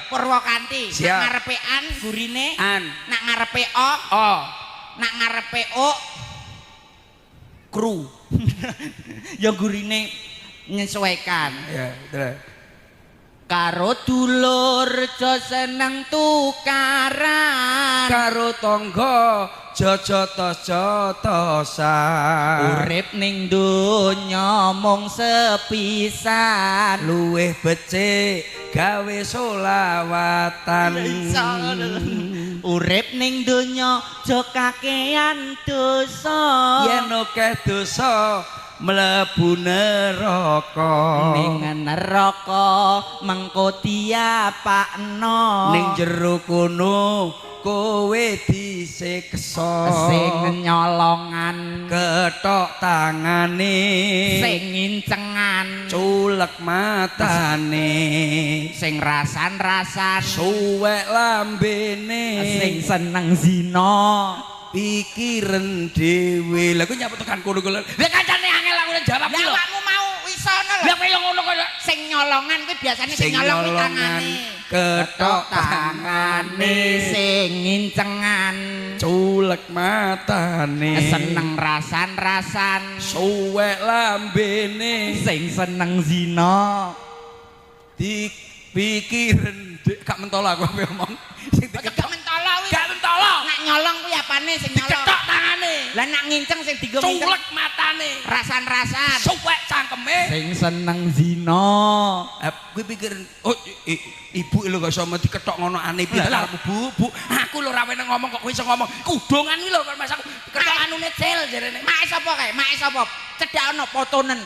Purwakanti. Siap. Nak ngarepe an gurine. An. Nak ngarepe o. O. Nak ngarepe o. Kru. Ya gurine nyesuaikan. Ya, terus. Karo dulur jo seneng tukaran. Karo tangga jojotos-jotosan. Urip ning donya mung sepisan. Luwih becik gawe solawatan. Urip ning donya jo kakean dosa. Yen akeh dosa mlebu neraka. Ning neraka mengko diapakno. Ning jero kono kowe disiksa. Sing nyolongan Ketok tangane. sing ngincengan Culek matane. sing rasan-rasan Suwek lambene. sing seneng zina. Pikiran dhewe. Lah kok nyapa tekan kono kok. Lah kancane angel aku jawab Lah lho. awakmu mau isono lho. Lah kaya ngono kok. Sing nyolongan kuwi biasane sing Sing nyolong kuwi nyolongan tangane. ketok tangane sing ngincengan culek matane. seneng rasan-rasan Suwek lambene. sing seneng zina. Dipikiren gak mentolo aku apa ngomong. Sing Gak diketok. mentolo kuwi. Gak mentolo. Nak nyolong kuwi apane sing nyolong? Diketok tangane. Lah nak nginceng sing digo nginceng. Culek matane. Rasan-rasan Suwek cangkeme. sing seneng zina. Gue pikir, oh ibu lho gak iso diketok ngono aneh piye karepmu bu. Aku lho ra wene ngomong kok kowe iso ngomong. Kudungan kuwi lho kan mas aku ketok anune cel jarene. Mak sapa kae? Mak sapa? Cedhak ana potonen.